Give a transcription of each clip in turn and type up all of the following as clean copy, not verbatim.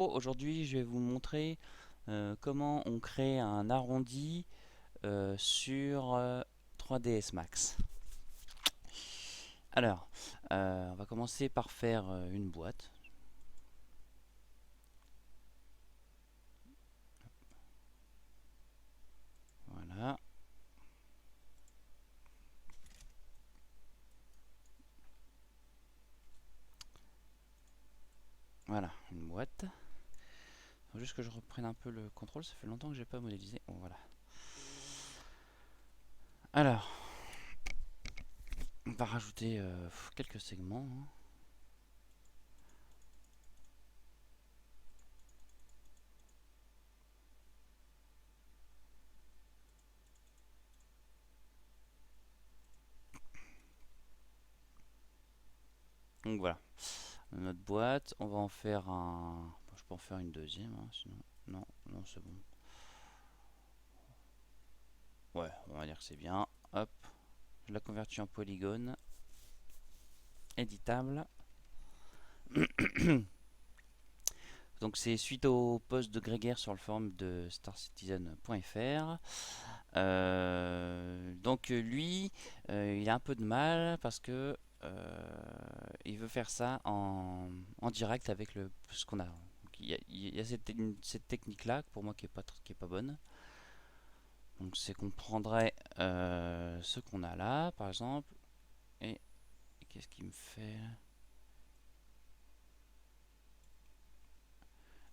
Aujourd'hui, je vais vous montrer comment on crée un arrondi sur 3ds Max. Alors, on va commencer par faire une boîte. Voilà, voilà, une boîte. Faut juste que je reprenne un peu le contrôle, ça fait longtemps que j'ai pas modélisé. Bon, voilà. Alors, on va rajouter quelques segments, hein. Donc voilà, notre boîte. On va en faire un. Bon, je peux en faire une deuxième, hein, sinon. Non, non, c'est bon. Ouais, on va dire que c'est bien. Hop, je la convertis en polygone. Éditable. Donc c'est suite au post de Grégaire sur le forum de starcitizen.fr. Donc lui, il a un peu de mal parce que il veut faire ça en direct avec ce qu'on a. Donc, il y a cette technique-là pour moi qui est pas bonne. Donc c'est qu'on prendrait ce qu'on a là, par exemple, et qu'est-ce qu'il me fait?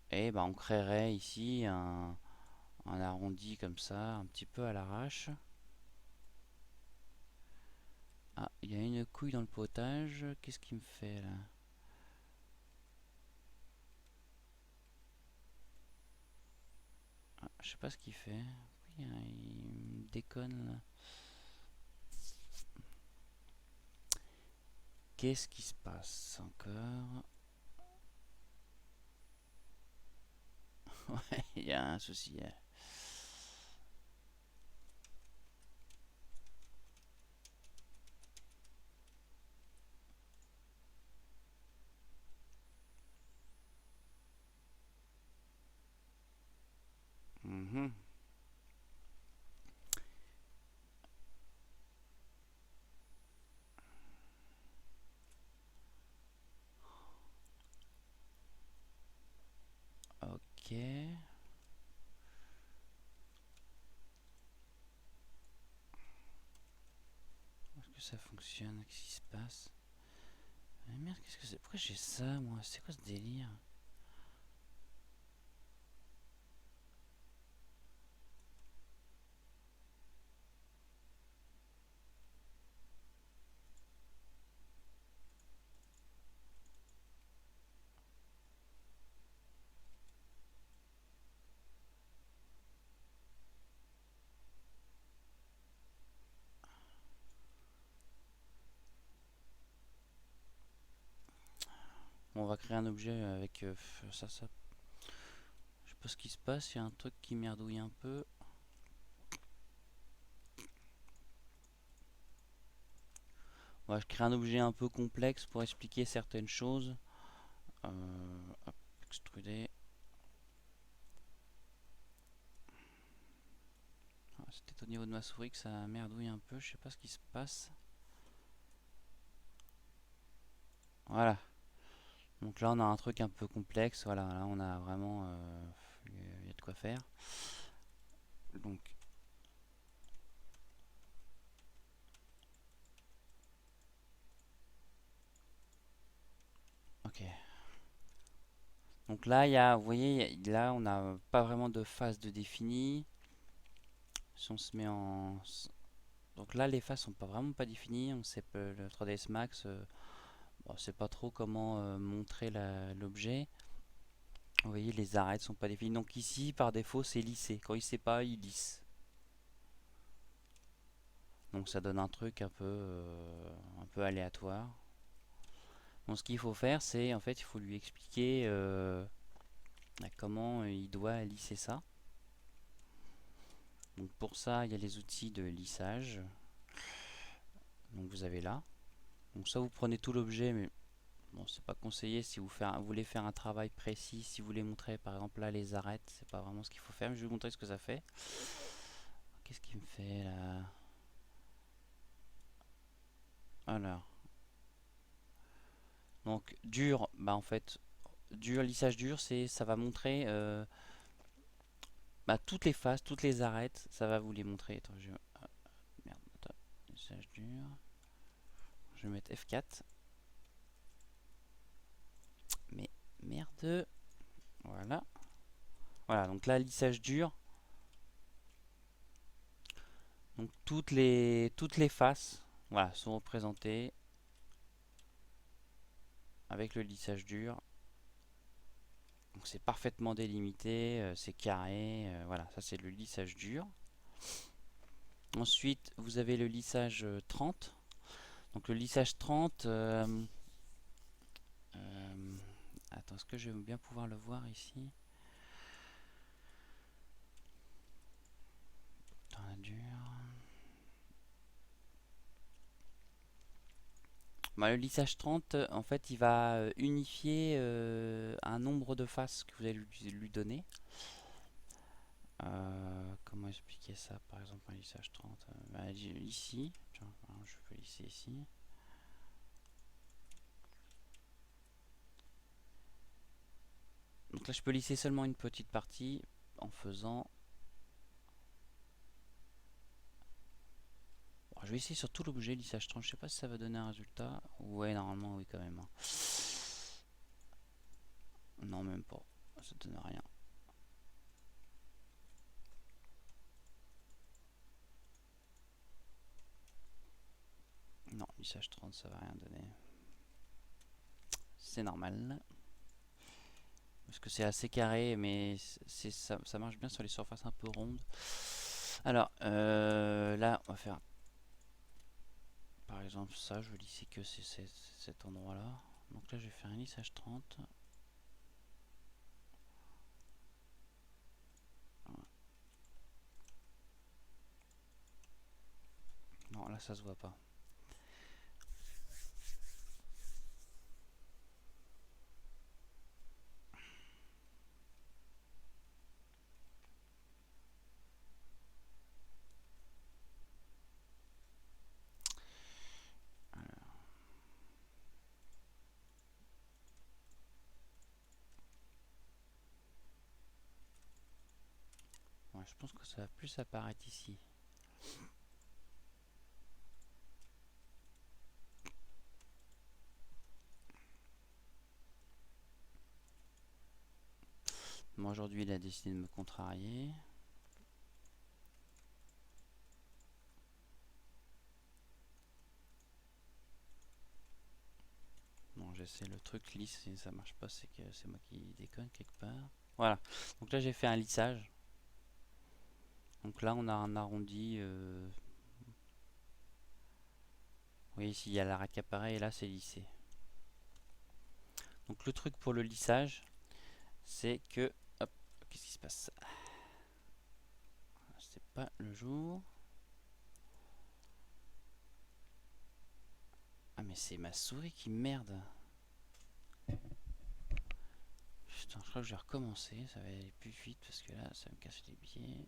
Et ben on créerait ici un arrondi comme ça, un petit peu à l'arrache. Ah, il y a une couille dans le potage. Qu'est-ce qu'il me fait là? Ah, je sais pas ce qu'il fait. Oui, hein, il me déconne là. Qu'est-ce qui se passe encore? Ouais, il y a un souci. Mhm. Ok. Est-ce que ça fonctionne? Qu'est-ce qui se passe? Mais merde, qu'est-ce que c'est? Pourquoi j'ai ça moi? C'est quoi ce délire? Bon, on va créer un objet avec ça. Je sais pas ce qui se passe. Il y a un truc qui merdouille un peu. Ouais, je crée un objet un peu complexe pour expliquer certaines choses. Hop, extruder. Ah, c'était au niveau de ma souris que ça merdouille un peu. Je sais pas ce qui se passe. Voilà. Donc là, on a un truc un peu complexe. Voilà, là, on a vraiment. Il y a de quoi faire. Donc, ok. Donc là, vous voyez, là, on n'a pas vraiment de phase de définie. Si on se met en. Donc là, les phases sont pas vraiment pas définies. On sait pas, le 3ds Max, bon, on sait pas trop comment montrer l'objet. Vous voyez, les arêtes sont pas définies. Donc ici, par défaut, c'est lissé. Quand il sait pas, il lisse. Donc ça donne un truc un peu aléatoire. Donc ce qu'il faut faire, c'est en fait, il faut lui expliquer comment il doit lisser ça. Donc pour ça, il y a les outils de lissage. Donc vous avez là. Donc ça, vous prenez tout l'objet, mais Bon, c'est pas conseillé si vous voulez faire un travail précis, si vous voulez montrer par exemple là les arêtes, c'est pas vraiment ce qu'il faut faire, mais je vais vous montrer ce que ça fait. Qu'est-ce qu'il me fait là? Alors, donc dur, bah en fait, dur, lissage dur, ça va montrer bah, toutes les faces, toutes les arêtes, ça va vous les montrer. Attends, merde, attends, lissage dur. Je vais mettre F4. Mais merde. Voilà. Voilà, donc là, lissage dur. Donc toutes les faces, voilà, sont représentées avec le lissage dur. Donc c'est parfaitement délimité, c'est carré, voilà, ça c'est le lissage dur. Ensuite, vous avez le lissage 30. Donc le lissage 30, attends, est-ce que je vais bien pouvoir le voir ici? Dans la dure. Bah, le lissage 30, en fait, il va unifier un nombre de faces que vous allez lui donner. Comment expliquer ça? Par exemple, un lissage 30. Bah, ici, tiens, je peux lisser ici. Donc là, je peux lisser seulement une petite partie en faisant. Bon, je vais essayer sur tout l'objet lissage 30. Je sais pas si ça va donner un résultat. Ouais, normalement, oui, quand même, hein. Non, même pas. Ça donne rien. Non, lissage 30, ça va rien donner. C'est normal. Parce que c'est assez carré, mais ça marche bien sur les surfaces un peu rondes. Alors, là, on va faire par exemple ça. Je vais lisser que cet endroit-là. Donc là, je vais faire un lissage 30. Non, là, ça se voit pas. Ouais, je pense que ça va plus apparaître ici. Moi, aujourd'hui, il a décidé de me contrarier. Bon, j'essaie le truc lisse, si ça marche pas, c'est que c'est moi qui déconne quelque part. Voilà. Donc là, j'ai fait un lissage. Donc là, on a un arrondi. Vous voyez, ici, il y a l'arête qui apparaît et là, c'est lissé. Donc le truc pour le lissage, c'est que... Hop, qu'est-ce qui se passe? C'est pas le jour. Ah, mais c'est ma souris qui merde. Putain, je crois que je vais recommencer. Ça va aller plus vite parce que là, ça me casse les pieds.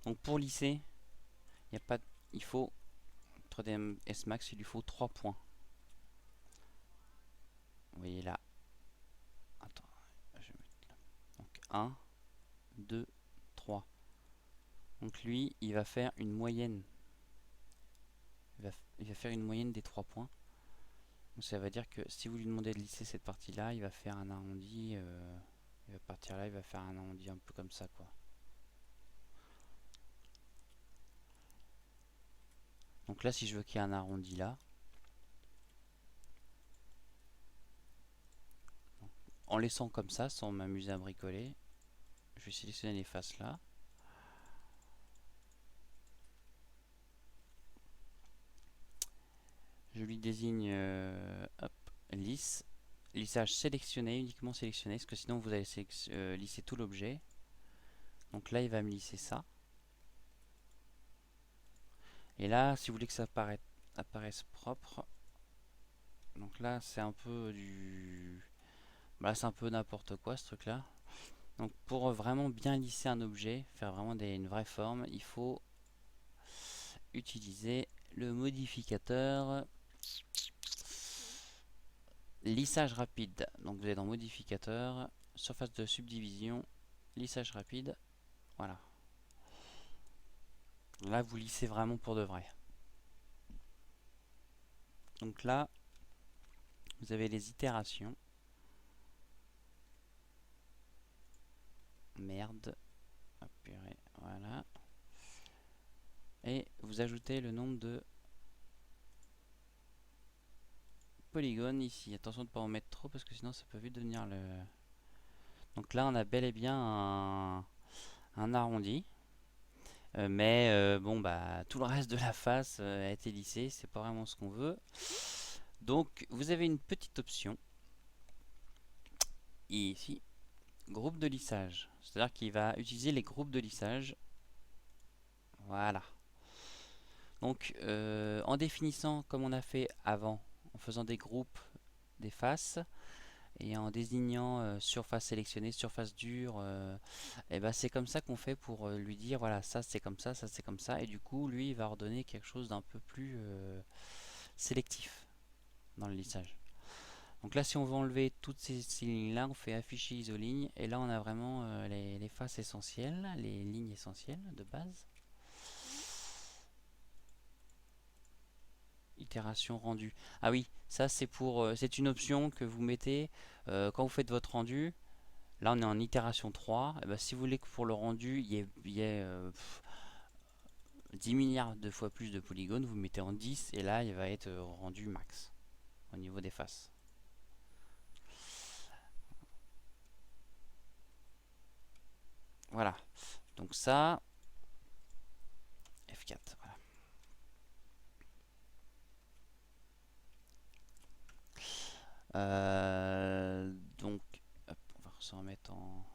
Donc pour lisser, il y a pas, il faut 3DM S Max, il lui faut 3 points. Vous voyez là. Attends, je vais mettre là. Donc 1, 2, 3. Donc lui, il va faire une moyenne. Il va faire une moyenne des 3 points. Donc ça veut dire que si vous lui demandez de lisser cette partie-là, il va faire un arrondi. Il va partir là, il va faire un arrondi un peu comme ça, quoi. Donc là, si je veux qu'il y ait un arrondi là, en laissant comme ça, sans m'amuser à bricoler, je vais sélectionner les faces là. Je lui désigne hop, lisse. Lissage sélectionné, uniquement sélectionné, parce que sinon vous allez lisser tout l'objet. Donc là, il va me lisser ça. Et là, si vous voulez que ça apparaisse propre, donc là, c'est un peu du... Là, c'est un peu n'importe quoi, ce truc-là. Donc pour vraiment bien lisser un objet, faire vraiment une vraie forme, il faut utiliser le modificateur lissage rapide. Donc vous êtes dans modificateur, surface de subdivision, lissage rapide. Voilà. Là, vous lissez vraiment pour de vrai. Donc là, vous avez les itérations. Merde. Ah, purée. Voilà. Et vous ajoutez le nombre de polygones ici. Attention de ne pas en mettre trop parce que sinon ça peut vite devenir le... Donc là, on a bel et bien un arrondi. Mais bon, bah, tout le reste de la face a été lissé. C'est pas vraiment ce qu'on veut. Donc, vous avez une petite option. Ici, groupe de lissage. C'est-à-dire qu'il va utiliser les groupes de lissage. Voilà. Donc, en définissant comme on a fait avant, en faisant des groupes des faces et en désignant surface sélectionnée, surface dure, et ben c'est comme ça qu'on fait pour lui dire voilà, ça c'est comme ça c'est comme ça, et du coup, lui il va ordonner quelque chose d'un peu plus sélectif dans le lissage. Donc là, si on veut enlever toutes ces lignes-là, on fait afficher isoligne, et là on a vraiment les faces essentielles, les lignes essentielles de base. Itération rendue. Ah oui, ça c'est pour, c'est une option que vous mettez quand vous faites votre rendu. Là on est en itération 3. Et ben, si vous voulez que pour le rendu il y ait 10 milliards de fois plus de polygones, vous mettez en 10 et là il va être rendu max au niveau des faces. Voilà. Donc ça, F4. Voilà. Donc, hop, on va se remettre en...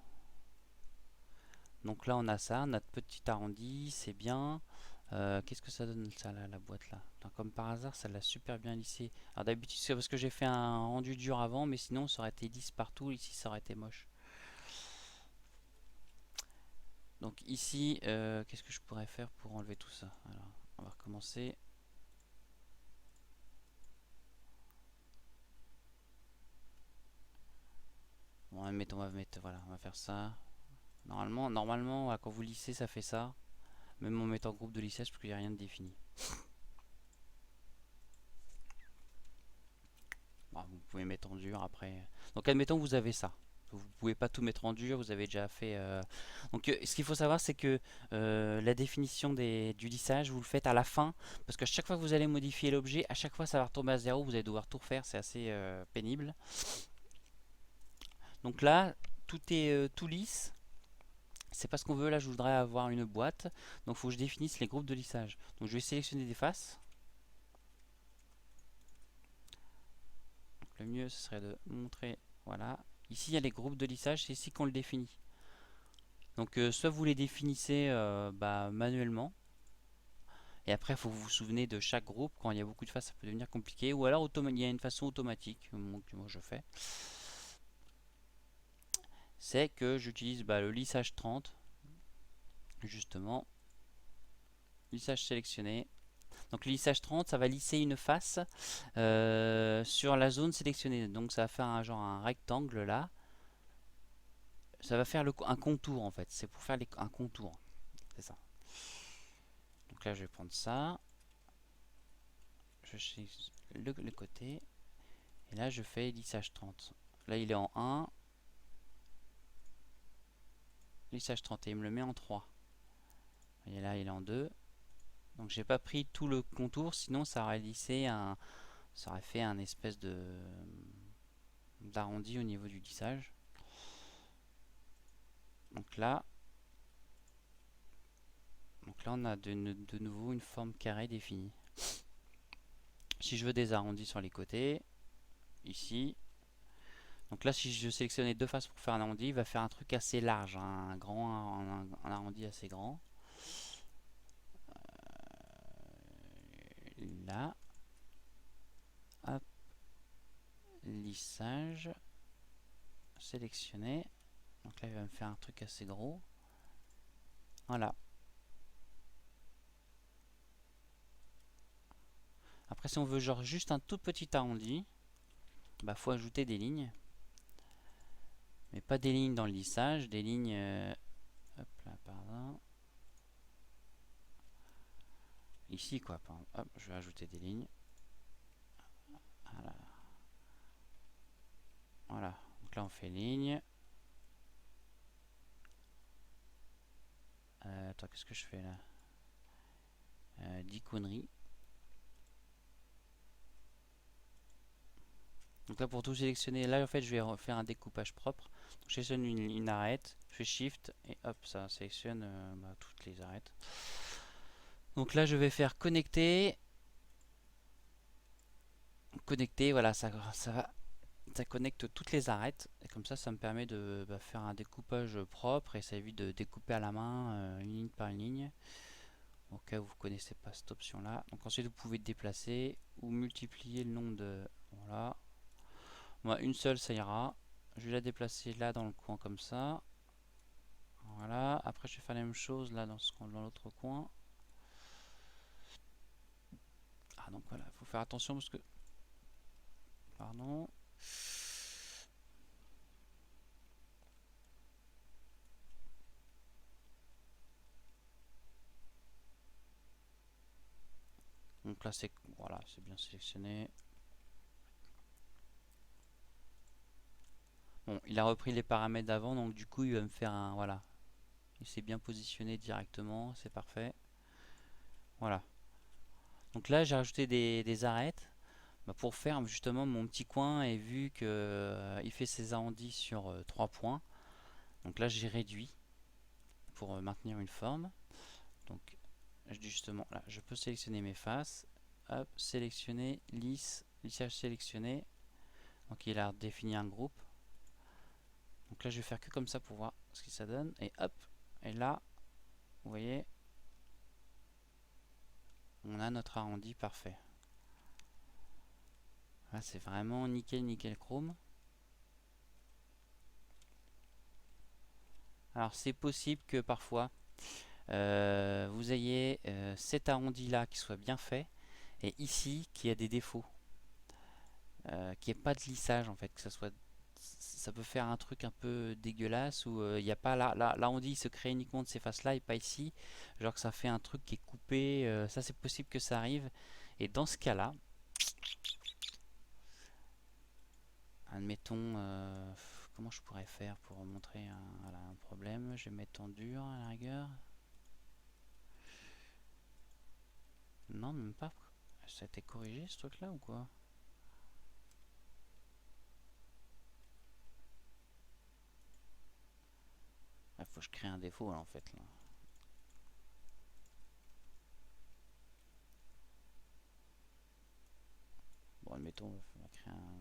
Donc là on a ça, notre petit arrondi, c'est bien. Qu'est-ce que ça donne ça là, la boîte là? Putain, comme par hasard, ça l'a super bien lissé. Alors d'habitude c'est parce que j'ai fait un rendu dur avant, mais sinon ça aurait été lisse partout. Ici ça aurait été moche. Donc ici, qu'est-ce que je pourrais faire pour enlever tout ça? Alors, on va recommencer. Bon, voilà, on va faire ça. Normalement, voilà, quand vous lissez, ça fait ça. Même en mettant groupe de lissage, parce qu'il n'y a rien de défini. Bon, vous pouvez mettre en dur après. Donc admettons que vous avez ça. Vous pouvez pas tout mettre en dur, vous avez déjà fait. Donc ce qu'il faut savoir, c'est que la définition du lissage, vous le faites à la fin, parce qu'à chaque fois que vous allez modifier l'objet, à chaque fois ça va retomber à zéro, vous allez devoir tout refaire, c'est assez pénible. Donc là, tout est tout lisse. C'est pas ce qu'on veut. Là, je voudrais avoir une boîte, donc il faut que je définisse les groupes de lissage. Donc je vais sélectionner des faces. Donc, le mieux, ce serait de montrer. Voilà. Ici, il y a les groupes de lissage, c'est ici qu'on le définit. Donc soit vous les définissez manuellement, et après il faut vous souvenir de chaque groupe. Quand il y a beaucoup de faces, ça peut devenir compliqué. Ou alors il y a une façon automatique que moi je fais. C'est que j'utilise le lissage 30, justement. Lissage sélectionné. Donc le lissage 30, ça va lisser une face sur la zone sélectionnée. Donc ça va faire un rectangle là. Ça va faire un contour en fait. C'est pour faire un contour. C'est ça. Donc là je vais prendre ça. Je choisis le côté. Et là je fais lissage 30. Là il est en 1. Lissage 30 et il me le met en 3. Et là il est en 2. Donc j'ai pas pris tout le contour, sinon ça aurait lissé ça aurait fait un espèce d'arrondi au niveau du lissage. Donc là on a de nouveau une forme carrée définie. si je veux des arrondis sur les côtés, ici. Donc là, si je sélectionnais deux faces pour faire un arrondi, il va faire un truc assez large, hein, un arrondi assez grand. Là, hop, lissage, sélectionner. Donc là, il va me faire un truc assez gros. Voilà. Après, si on veut genre juste un tout petit arrondi, bah faut ajouter des lignes. Mais pas des lignes dans le lissage, des lignes... hop là, pardon. Ici, quoi. Pardon. Hop, je vais ajouter des lignes. Voilà. Voilà. Donc là, on fait ligne. Attends, qu'est-ce que je fais là? 10 conneries. Donc là, pour tout sélectionner, là, en fait, je vais faire un découpage propre. Donc, je sélectionne une arête, je fais Shift, et hop, ça sélectionne toutes les arêtes. Donc là, je vais faire connecter. Connecter, voilà, ça connecte toutes les arêtes. Et comme ça me permet de faire un découpage propre et ça évite de découper à la main une ligne par une ligne. Au cas où vous ne connaissez pas cette option là. Donc ensuite, vous pouvez déplacer ou multiplier le nombre de... Voilà. Moi, une seule, ça ira. Je vais la déplacer là dans le coin comme ça. Voilà. Après, je vais faire la même chose là dans l'autre coin. Ah, donc voilà, il faut faire attention parce que... Pardon. Donc là, c'est voilà, c'est bien sélectionné. Bon, il a repris les paramètres d'avant, donc du coup, il va me faire un... Voilà. Il s'est bien positionné directement, c'est parfait. Voilà. Donc là, j'ai rajouté des arêtes pour faire justement mon petit coin et vu que il fait ses arrondis sur 3 points. Donc là, j'ai réduit pour maintenir une forme. Donc justement, là, je peux sélectionner mes faces. Hop, sélectionner, lissage sélectionné. Donc il a défini un groupe. Donc là, je vais faire que comme ça pour voir ce que ça donne. Et hop, et là, vous voyez, on a notre arrondi parfait. Là, c'est vraiment nickel, nickel chrome. Alors, c'est possible que parfois, vous ayez cet arrondi là qui soit bien fait et ici qui a des défauts, qu'il n'y ait pas de lissage en fait, que ça peut faire un truc un peu dégueulasse où il n'y a pas l'arrondi il se crée uniquement de ces faces là et pas ici, genre que ça fait un truc qui est coupé, ça c'est possible que ça arrive. Et dans ce cas là, admettons, comment je pourrais faire pour montrer voilà, un problème, je vais mettre en dur à la rigueur. Non, même pas. Ça a été corrigé ce truc là ou quoi? Il faut que je crée un défaut là, en fait là. Bon, admettons, on va créer un...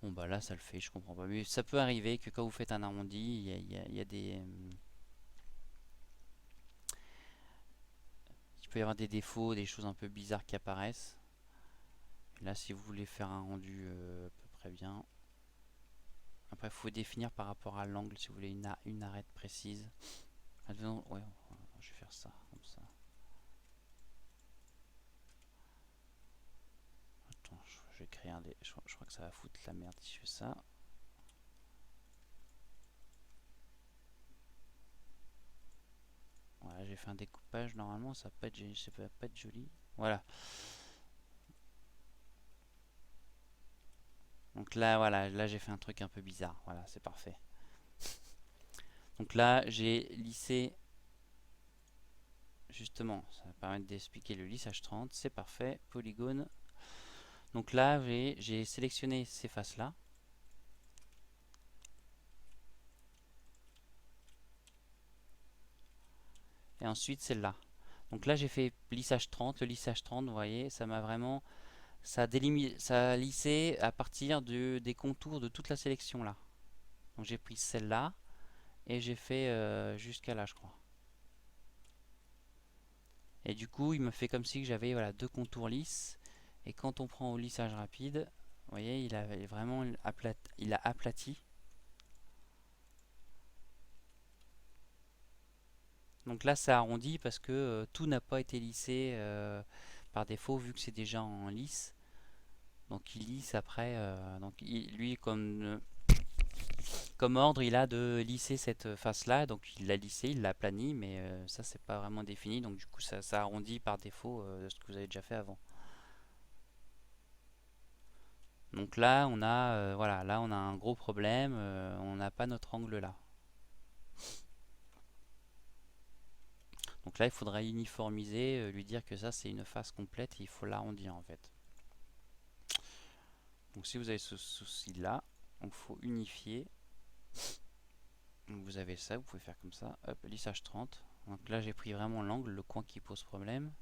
Bon bah là ça le fait, je comprends pas. Mais ça peut arriver que quand vous faites un arrondi, il y a des... il peut y avoir des défauts, des choses un peu bizarres qui apparaissent. Là si vous voulez faire un rendu à peu près bien. Après il faut définir par rapport à l'angle si vous voulez une arête précise. Advenons, ouais, je vais faire ça, comme ça. Attends, je vais créer un des... Je crois que ça va foutre la merde si je fais ça. Voilà, j'ai fait un découpage, normalement ça va pas être joli. Voilà. Donc là, voilà, là j'ai fait un truc un peu bizarre. Voilà, c'est parfait. Donc là, j'ai lissé, justement, ça va permettre d'expliquer le lissage 30. C'est parfait. Polygone. Donc là, j'ai sélectionné ces faces-là. et ensuite celle-là. Donc là j'ai fait lissage 30. Le lissage 30, vous voyez, ça m'a vraiment, ça a lissé à partir des contours de toute la sélection là. Donc j'ai pris celle-là et j'ai fait jusqu'à là, je crois. Et du coup, il me fait comme si j'avais voilà, deux contours lisses. Et quand on prend au lissage rapide, vous voyez, il a vraiment il a aplati. Donc là, ça arrondit parce que tout n'a pas été lissé par défaut vu que c'est déjà en lisse. Donc il lisse après. Donc lui, comme ordre, il a de lisser cette face-là. Donc il l'a lissé, il l'a plani, mais ça, c'est pas vraiment défini. Donc du coup, ça arrondit par défaut de ce que vous avez déjà fait avant. Donc là, on a, voilà, là, on a un gros problème. On n'a pas notre angle là. Donc là, il faudra uniformiser, lui dire que ça, c'est une face complète et il faut l'arrondir en fait. Donc si vous avez ce souci-là, il faut unifier. Donc vous avez ça, vous pouvez faire comme ça. Hop, lissage 30. Donc là, j'ai pris vraiment l'angle, le coin qui pose problème.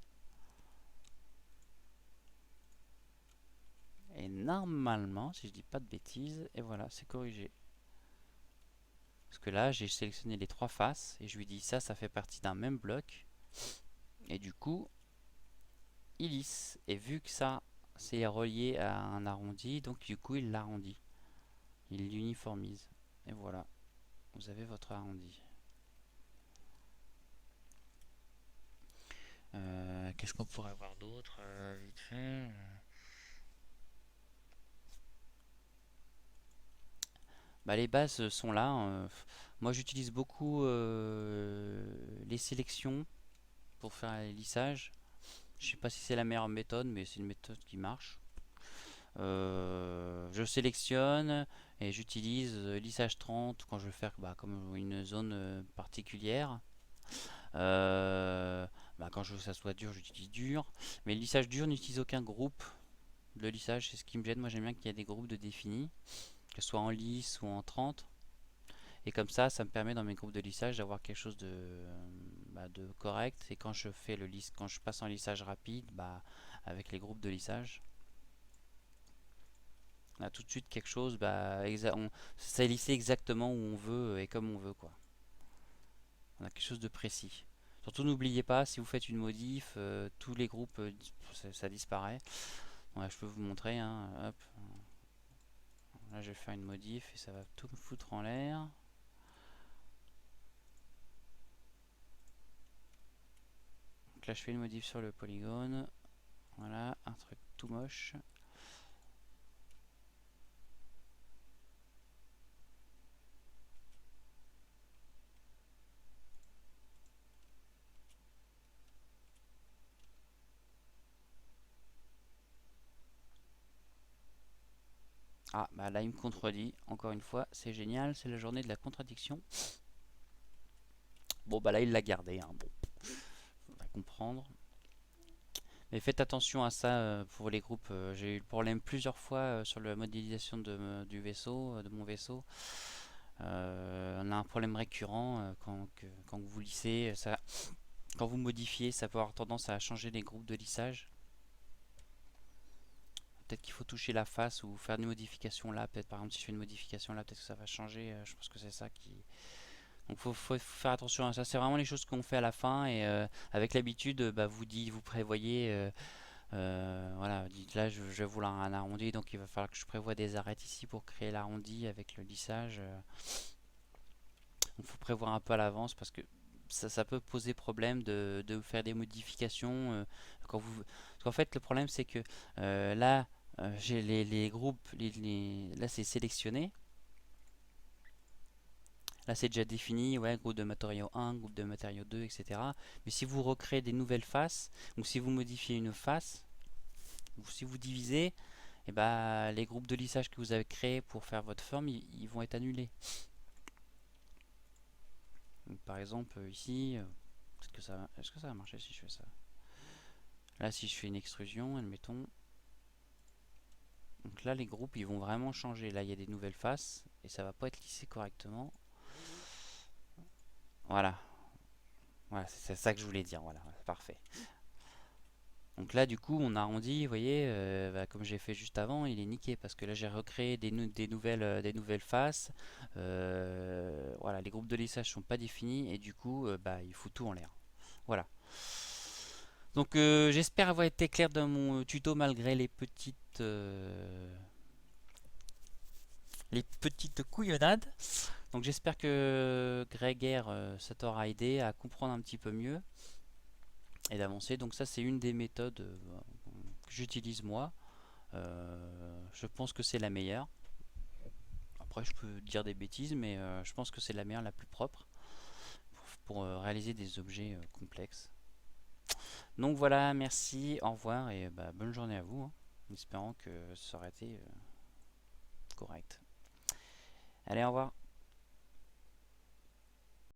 Et normalement, si je dis pas de bêtises, et voilà, c'est corrigé. Parce que là, j'ai sélectionné les trois faces et je lui dis ça, ça fait partie d'un même bloc. Et du coup, il lisse. Et vu que ça, c'est relié à un arrondi, donc du coup, il l'arrondit. Il l'uniformise. Et voilà, vous avez votre arrondi. Qu'est-ce qu'on pourrait avoir d'autre vite fait Bah, les bases sont là. Moi, j'utilise beaucoup les sélections pour faire les lissages. Je sais pas si c'est la meilleure méthode, mais c'est une méthode qui marche. Je sélectionne et j'utilise lissage 30 quand je veux faire bah, comme une zone particulière. Quand je veux que ça soit dur, j'utilise dur. Mais le lissage dur n'utilise aucun groupe de lissage, c'est ce qui me gêne. Moi, j'aime bien qu'il y ait des groupes de définis, que ce soit en lisse ou en 30. Et comme ça me permet dans mes groupes de lissage d'avoir quelque chose de correct. Et quand je fais quand je passe en lissage rapide, avec les groupes de lissage, on a tout de suite quelque chose, c'est lissé exactement où on veut et comme on veut, quoi. On a quelque chose de précis. Surtout n'oubliez pas, si vous faites une modif, tous les groupes, ça disparaît. Bon, là, je peux vous montrer, hein, hop. Là, je vais faire une modif et ça va tout me foutre en l'air. Donc là, je fais une modif sur le polygone. Voilà, un truc tout moche. Ah, bah là, il me contredit. Encore une fois, c'est génial, c'est la journée de la contradiction. Bon, bah là, il l'a gardé, hein. Bon, on va comprendre. Mais faites attention à ça pour les groupes. J'ai eu le problème plusieurs fois sur la modélisation du vaisseau, de mon vaisseau. On a un problème récurrent quand vous lissez, quand vous modifiez, ça peut avoir tendance à changer les groupes de lissage. Peut-être qu'il faut toucher la face ou faire une modification là. Peut-être par exemple si je fais une modification là, peut-être que ça va changer. Je pense que c'est ça qui. Donc faut faire attention à ça. C'est vraiment les choses qu'on fait à la fin et avec l'habitude, vous prévoyez. Voilà, dites là je vais vouloir un arrondi, donc il va falloir que je prévoie des arêtes ici pour créer l'arrondi avec le lissage. Donc faut prévoir un peu à l'avance parce que ça peut poser problème de faire des modifications parce qu'en fait le problème c'est que là j'ai les groupes là c'est sélectionné, là c'est déjà défini, ouais, groupe de matériaux 1, groupe de matériaux 2, etc. Mais si vous recréez des nouvelles faces ou si vous modifiez une face ou si vous divisez, et les groupes de lissage que vous avez créés pour faire votre forme ils vont être annulés. Donc, par exemple ici, peut-être que est-ce que ça va marcher si je fais ça? Là, si je fais une extrusion, admettons. Donc là, les groupes, ils vont vraiment changer. Là, il y a des nouvelles faces et ça va pas être lissé correctement. Voilà. Voilà, c'est ça que je voulais dire. Voilà, parfait. Donc là, du coup, on arrondit, vous voyez, bah, comme j'ai fait juste avant, il est niqué parce que là, j'ai recréé des nouvelles faces. Voilà, les groupes de lissage sont pas définis et du coup, bah, il fout tout en l'air. Voilà. Donc, j'espère avoir été clair dans mon tuto malgré les petites couillonnades. Donc, j'espère que Grégaire, ça t'aura aidé à comprendre un petit peu mieux et d'avancer. Donc, ça, c'est une des méthodes que j'utilise moi. Je pense que c'est la meilleure. Après, je peux dire des bêtises, mais je pense que c'est la meilleure, la plus propre pour réaliser des objets complexes. Donc voilà, merci, au revoir et bah, bonne journée à vous, hein, en espérant que ça aurait été correct. Allez, au revoir.